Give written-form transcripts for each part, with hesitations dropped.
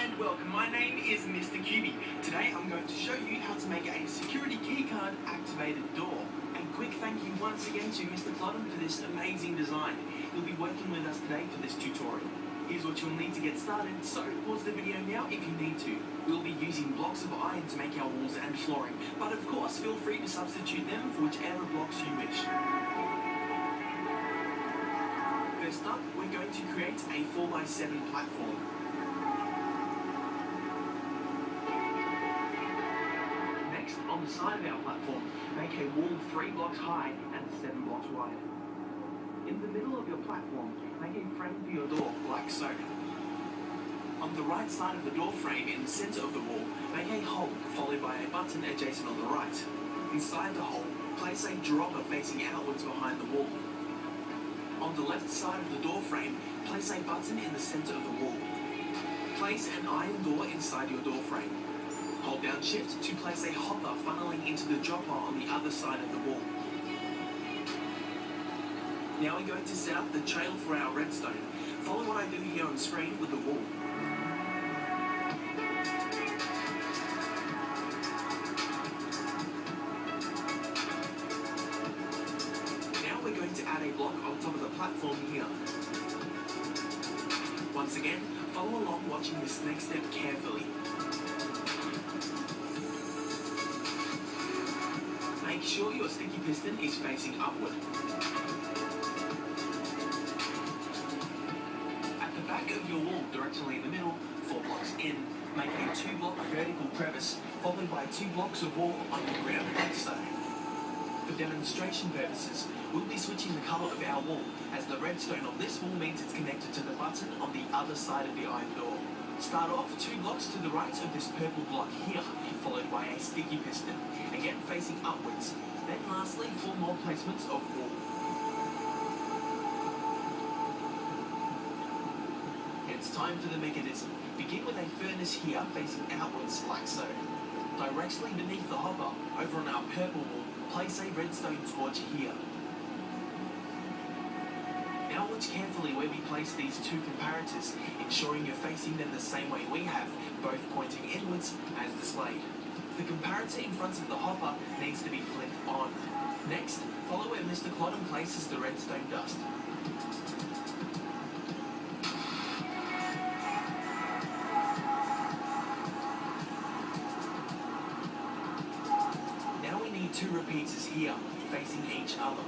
and welcome. My name is Mr. QB. Today I'm going to show you how to make a security keycard activated door. And quick thank you once again to Mr. Clotten for this amazing design. He'll be working with us today for this tutorial. Here's what you'll need to get started, so pause the video now if you need to. We'll be using blocks of iron to make our walls and flooring, but of course feel free to substitute them for whichever blocks you wish. First up, we're going to create a 4x7 platform. Next, on the side of our platform, make a wall 3 blocks high and 7 blocks wide. In the middle of your platform, make a frame for your door, like so. On the right side of the door frame, in the center of the wall, make a hole, followed by a button adjacent on the right. Inside the hole, place a dropper facing outwards behind the wall. On the left side of the door frame, place a button in the center of the wall. Place an iron door inside your door frame. Hold down Shift to place a hopper funneling into the dropper on the other side of the wall. Now we're going to set up the trail for our redstone. Follow what I do here on screen with the wall. Now we're going to add a block on top of the platform here. Once again, follow along watching this next step carefully. Make sure your sticky piston is facing upward. Back of your wall, directly in the middle, 4 blocks in, make a 2-block vertical crevice, followed by 2 blocks of wall on the ground like so. For demonstration purposes, we'll be switching the colour of our wall, as the redstone on this wall means it's connected to the button on the other side of the iron door. Start off 2 blocks to the right of this purple block here, followed by a sticky piston, again facing upwards. Then lastly, 4 more placements of wall. It's time for the mechanism. Begin with a furnace here facing outwards like so. Directly beneath the hopper, over on our purple wall, place a redstone torch here. Now watch carefully where we place these 2 comparators, ensuring you're facing them the same way we have, both pointing inwards as displayed. The comparator in front of the hopper needs to be flipped on. Next, follow where Mr. Clotten places the redstone dust. Now we need 2 repeaters here, facing each other.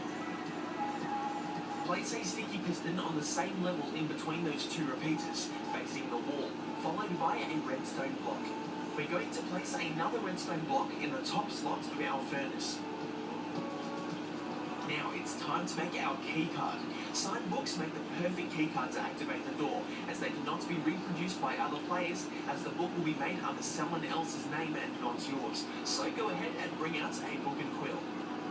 Place a sticky piston on the same level in between those 2 repeaters, facing the wall, followed by a redstone block. We're going to place another redstone block in the top slot of our furnace. Now it's time to make our keycard. Signed books make the perfect keycard to activate the door, as they cannot be reproduced by other players, as the book will be made under someone else's name and not yours. So go ahead and bring out a book and quill.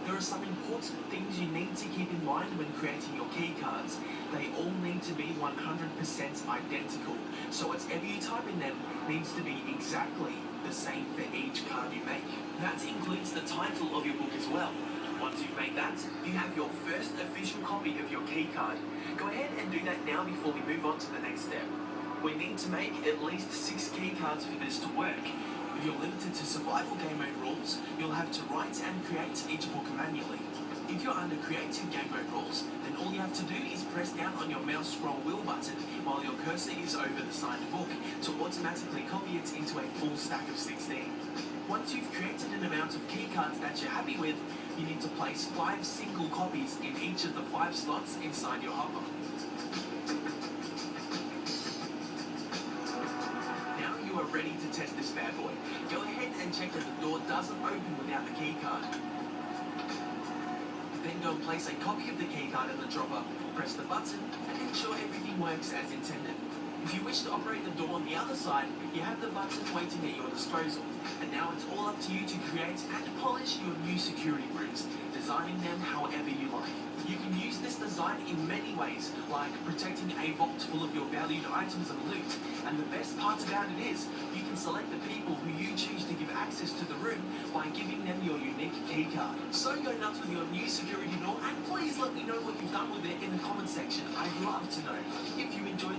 There are some important things you need to keep in mind when creating your keycards. They all need to be 100% identical, so whatever you type in them needs to be exactly the same for each card you make. That includes the title of your book as well. Once you've made that, you have your first official copy of your keycard. Go ahead and do that now before we move on to the next step. We need to make at least 6 keycards for this to work. If you're limited to survival game mode rules, you'll have to write and create each book manually. If you're under creative game mode rules, then all you have to do is press down on your mouse scroll wheel button while your cursor is over the signed book to automatically copy it into a full stack of 16. Once you've created an amount of keycards that you're happy with, you need to place 5 single copies in each of the 5 slots inside your hopper. Now you are ready to test this bad boy. Go ahead and check that the door doesn't open without the keycard. Then go and place a copy of the keycard in the dropper, press the button, and ensure everything works as intended. If you wish to operate the door on the other side, you have the button waiting at your disposal. And now it's all up to you to create and polish your new security rooms, designing them however you like. You can use this design in many ways, like protecting a vault full of your valued items and loot. And the best part about it is, you can select the people who you choose to give access to the room by giving them your unique keycard. So go nuts with your new security door, and please let me know what you've done with it in the comment section. I'd love to know. If you enjoyed